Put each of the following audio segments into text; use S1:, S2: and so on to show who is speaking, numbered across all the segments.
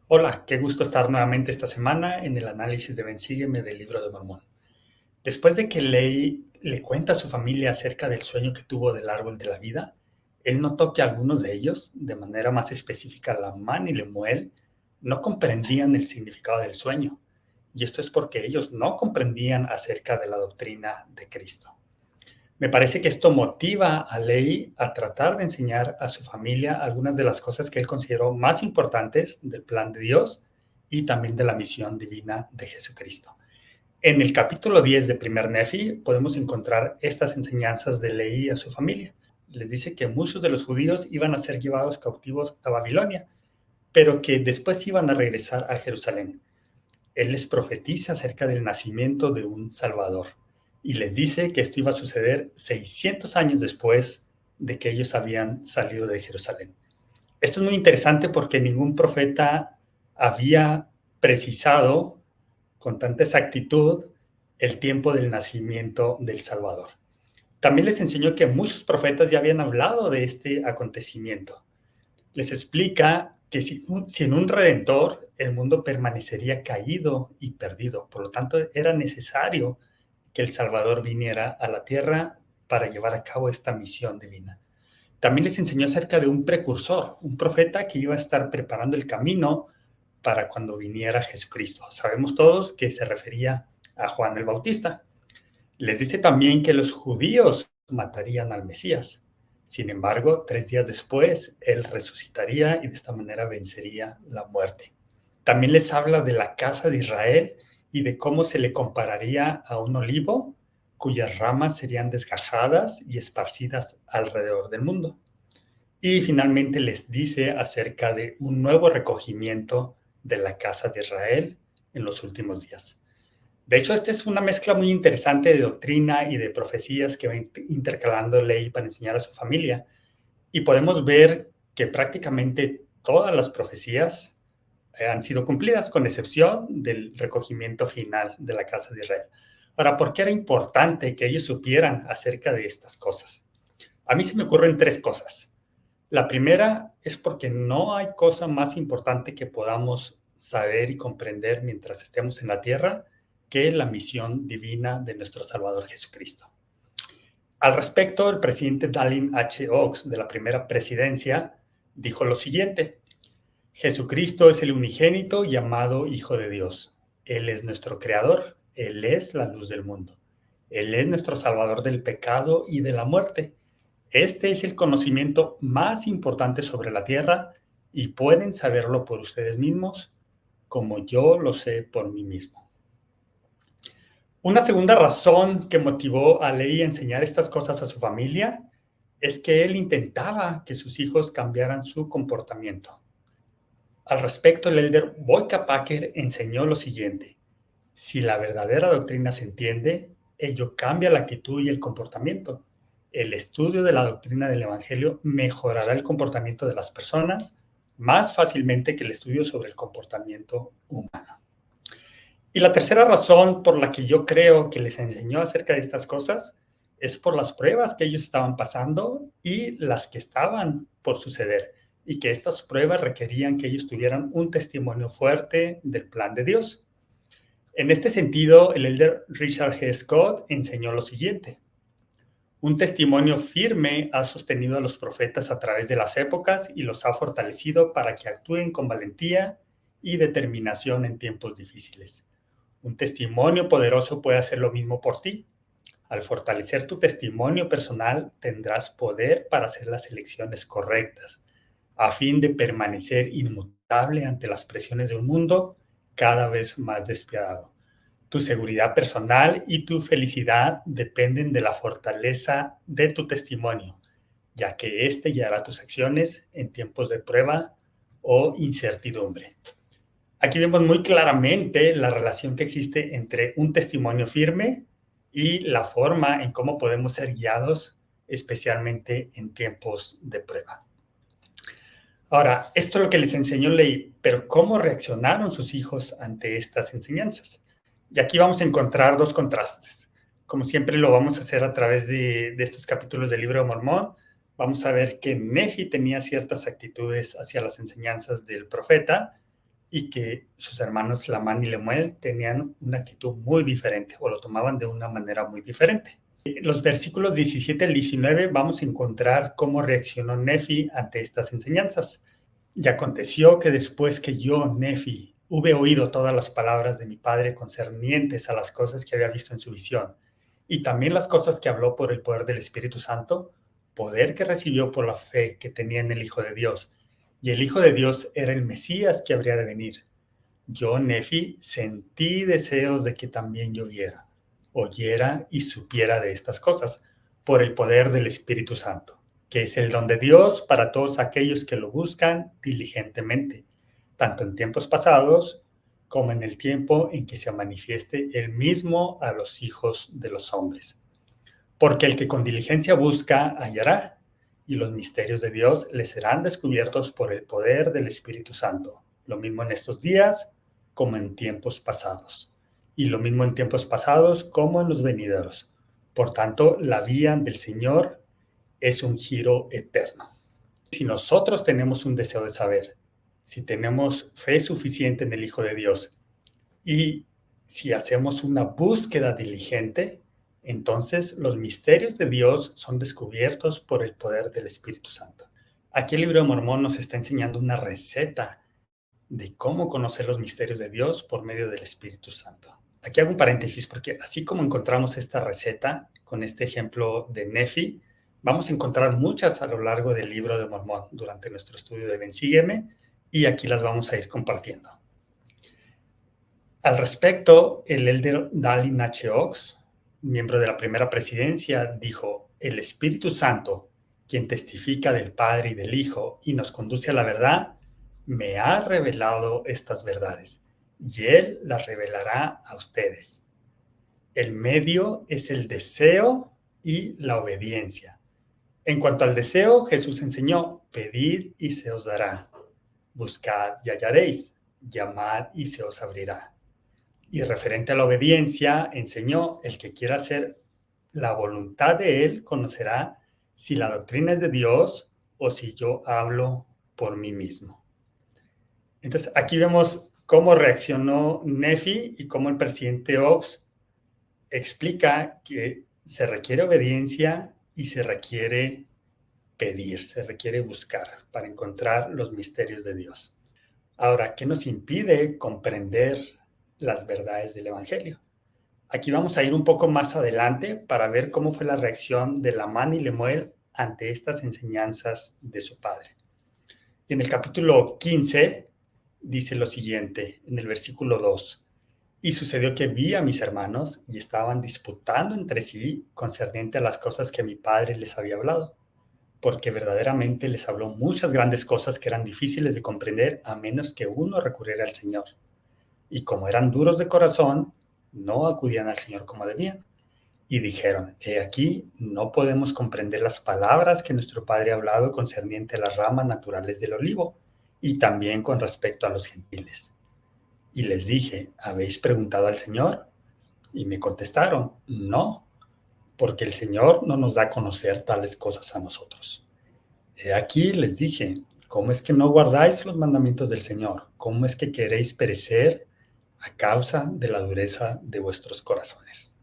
S1: Hola, qué gusto estar nuevamente esta semana en el análisis de Ven Sígueme del Libro de Mormón. Después de que Leí le cuenta a su familia acerca del sueño que tuvo del árbol de la vida, él notó que algunos de ellos, de manera más específica Lamán y Lemuel, no comprendían el significado del sueño. Y esto es porque ellos no comprendían acerca de la doctrina de Cristo. Me parece que esto motiva a Leí a tratar de enseñar a su familia algunas de las cosas que él consideró más importantes del plan de Dios y también de la misión divina de Jesucristo. En el capítulo 10 de Primer Nefi podemos encontrar estas enseñanzas de Leí a su familia. Les dice que muchos de los judíos iban a ser llevados cautivos a Babilonia, pero que después iban a regresar a Jerusalén. Él les profetiza acerca del nacimiento de un Salvador y les dice que esto iba a suceder 600 años después de que ellos habían salido de Jerusalén. Esto es muy interesante porque ningún profeta había precisado con tanta exactitud el tiempo del nacimiento del Salvador. También les enseñó que muchos profetas ya habían hablado de este acontecimiento. Les explica que sin un redentor, el mundo permanecería caído y perdido. Por lo tanto, era necesario que el Salvador viniera a la tierra para llevar a cabo esta misión divina. También les enseñó acerca de un precursor, un profeta que iba a estar preparando el camino para cuando viniera Jesucristo. Sabemos todos que se refería a Juan el Bautista. Les dice también que los judíos matarían al Mesías. Sin embargo, 3 días después, él resucitaría y de esta manera vencería la muerte. También les habla de la casa de Israel y de cómo se le compararía a un olivo cuyas ramas serían desgajadas y esparcidas alrededor del mundo. Y finalmente les dice acerca de un nuevo recogimiento de la casa de Israel en los últimos días. De hecho, esta es una mezcla muy interesante de doctrina y de profecías que va intercalando Leí para enseñar a su familia. Y podemos ver que prácticamente todas las profecías han sido cumplidas, con excepción del recogimiento final de la casa de Israel. Ahora, ¿por qué era importante que ellos supieran acerca de estas cosas? A mí se me ocurren tres cosas. La primera es porque no hay cosa más importante que podamos saber y comprender mientras estemos en la tierra que la misión divina de nuestro Salvador Jesucristo. Al respecto, el presidente Dallin H. Oaks de la primera presidencia dijo lo siguiente: Jesucristo es el unigénito llamado Hijo de Dios. Él es nuestro creador, Él es la luz del mundo. Él es nuestro salvador del pecado y de la muerte. Este es el conocimiento más importante sobre la tierra y pueden saberlo por ustedes mismos, como yo lo sé por mí mismo. Una segunda razón que motivó a Leí a enseñar estas cosas a su familia es que él intentaba que sus hijos cambiaran su comportamiento. Al respecto, el elder Boyka Packer enseñó lo siguiente: si la verdadera doctrina se entiende, ello cambia la actitud y el comportamiento. El estudio de la doctrina del Evangelio mejorará el comportamiento de las personas más fácilmente que el estudio sobre el comportamiento humano. Y la tercera razón por la que yo creo que les enseñó acerca de estas cosas es por las pruebas que ellos estaban pasando y las que estaban por suceder, y que estas pruebas requerían que ellos tuvieran un testimonio fuerte del plan de Dios. En este sentido, el elder Richard G. Scott enseñó lo siguiente: un testimonio firme ha sostenido a los profetas a través de las épocas y los ha fortalecido para que actúen con valentía y determinación en tiempos difíciles. Un testimonio poderoso puede hacer lo mismo por ti. Al fortalecer tu testimonio personal, tendrás poder para hacer las elecciones correctas, a fin de permanecer inmutable ante las presiones de un mundo cada vez más despiadado. Tu seguridad personal y tu felicidad dependen de la fortaleza de tu testimonio, ya que éste guiará tus acciones en tiempos de prueba o incertidumbre. Aquí vemos muy claramente la relación que existe entre un testimonio firme y la forma en cómo podemos ser guiados, especialmente en tiempos de prueba. Ahora, esto es lo que les enseñó Leí, pero ¿cómo reaccionaron sus hijos ante estas enseñanzas? Y aquí vamos a encontrar dos contrastes. Como siempre lo vamos a hacer a través de estos capítulos del Libro de Mormón, vamos a ver que Nefi tenía ciertas actitudes hacia las enseñanzas del profeta, y que sus hermanos Lamán y Lemuel tenían una actitud muy diferente o lo tomaban de una manera muy diferente. En los versículos 17 al 19 vamos a encontrar cómo reaccionó Nefi ante estas enseñanzas. Y aconteció que después que yo, Nefi, hube oído todas las palabras de mi padre concernientes a las cosas que había visto en su visión, y también las cosas que habló por el poder del Espíritu Santo, poder que recibió por la fe que tenía en el Hijo de Dios, y el Hijo de Dios era el Mesías que habría de venir. Yo, Nefi, sentí deseos de que también yo oyera y supiera de estas cosas, por el poder del Espíritu Santo, que es el don de Dios para todos aquellos que lo buscan diligentemente, tanto en tiempos pasados como en el tiempo en que se manifieste él mismo a los hijos de los hombres. Porque el que con diligencia busca, hallará, y los misterios de Dios le serán descubiertos por el poder del Espíritu Santo. Lo mismo en estos días como en tiempos pasados. Y lo mismo en tiempos pasados como en los venideros. Por tanto, la vía del Señor es un giro eterno. Si nosotros tenemos un deseo de saber, si tenemos fe suficiente en el Hijo de Dios y si hacemos una búsqueda diligente, entonces los misterios de Dios son descubiertos por el poder del Espíritu Santo. Aquí el libro de Mormón nos está enseñando una receta de cómo conocer los misterios de Dios por medio del Espíritu Santo. Aquí hago un paréntesis porque así como encontramos esta receta con este ejemplo de Nefi, vamos a encontrar muchas a lo largo del libro de Mormón durante nuestro estudio de Ven, Sígueme, y aquí las vamos a ir compartiendo. Al respecto, el elder Dallin H. Oaks, miembro de la primera presidencia, dijo: el Espíritu Santo, quien testifica del Padre y del Hijo y nos conduce a la verdad, me ha revelado estas verdades, y Él las revelará a ustedes. El medio es el deseo y la obediencia. En cuanto al deseo, Jesús enseñó: pedid y se os dará, buscad y hallaréis, llamad y se os abrirá. Y referente a la obediencia, enseñó: el que quiera hacer la voluntad de Él conocerá si la doctrina es de Dios o si yo hablo por mí mismo. Entonces, aquí vemos cómo reaccionó Nefi y cómo el presidente Oaks explica que se requiere obediencia y se requiere pedir, se requiere buscar para encontrar los misterios de Dios. Ahora, ¿qué nos impide comprender las verdades del Evangelio? Aquí vamos a ir un poco más adelante para ver cómo fue la reacción de Lamán y Lemuel ante estas enseñanzas de su padre. Y en el capítulo 15 dice lo siguiente, en el versículo 2. Y sucedió que vi a mis hermanos y estaban disputando entre sí concerniente a las cosas que mi padre les había hablado, porque verdaderamente les habló muchas grandes cosas que eran difíciles de comprender a menos que uno recurriera al Señor. Y como eran duros de corazón, no acudían al Señor como debían. Y dijeron: he aquí, no podemos comprender las palabras que nuestro Padre ha hablado concerniente a las ramas naturales del olivo, y también con respecto a los gentiles. Y les dije: ¿habéis preguntado al Señor? Y me contestaron: no, porque el Señor no nos da a conocer tales cosas a nosotros. He aquí, les dije: ¿cómo es que no guardáis los mandamientos del Señor? ¿Cómo es que queréis perecer a causa de la dureza de vuestros corazones?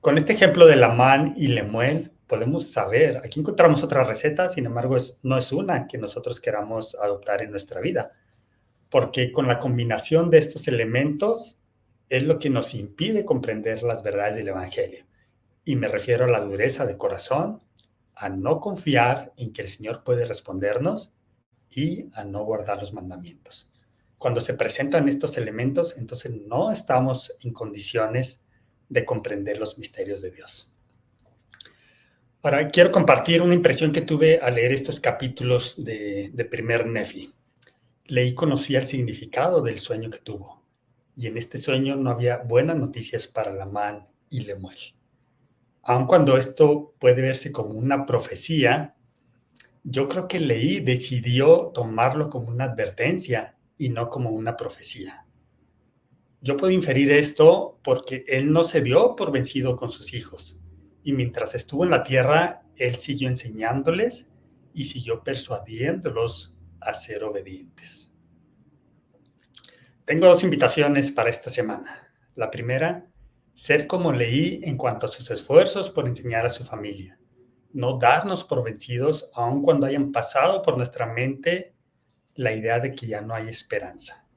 S1: Con este ejemplo de Lamán y Lemuel podemos saber, aquí encontramos otra receta, sin embargo no es una que nosotros queramos adoptar en nuestra vida, porque con la combinación de estos elementos es lo que nos impide comprender las verdades del Evangelio. Y me refiero a la dureza de corazón, a no confiar en que el Señor puede respondernos y a no guardar los mandamientos. Cuando se presentan estos elementos, entonces no estamos en condiciones de comprender los misterios de Dios. Ahora, quiero compartir una impresión que tuve al leer estos capítulos de primer Nefi. Leí y conocí el significado del sueño que tuvo, y en este sueño no había buenas noticias para Lamán y Lemuel. Aun cuando esto puede verse como una profecía, yo creo que Leí decidió tomarlo como una advertencia y no como una profecía. Yo puedo inferir esto porque él no se dio por vencido con sus hijos, y mientras estuvo en la tierra, él siguió enseñándoles y siguió persuadiéndolos a ser obedientes. Tengo dos invitaciones para esta semana. La primera, ser como Leí en cuanto a sus esfuerzos por enseñar a su familia. No darnos por vencidos aun cuando hayan pasado por nuestra mente la idea de que ya no hay esperanza.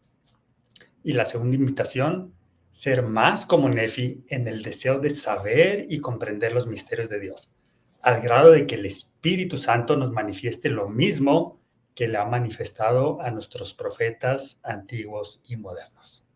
S1: Y la segunda invitación, ser más como Nefi en el deseo de saber y comprender los misterios de Dios, al grado de que el Espíritu Santo nos manifieste lo mismo que le ha manifestado a nuestros profetas antiguos y modernos.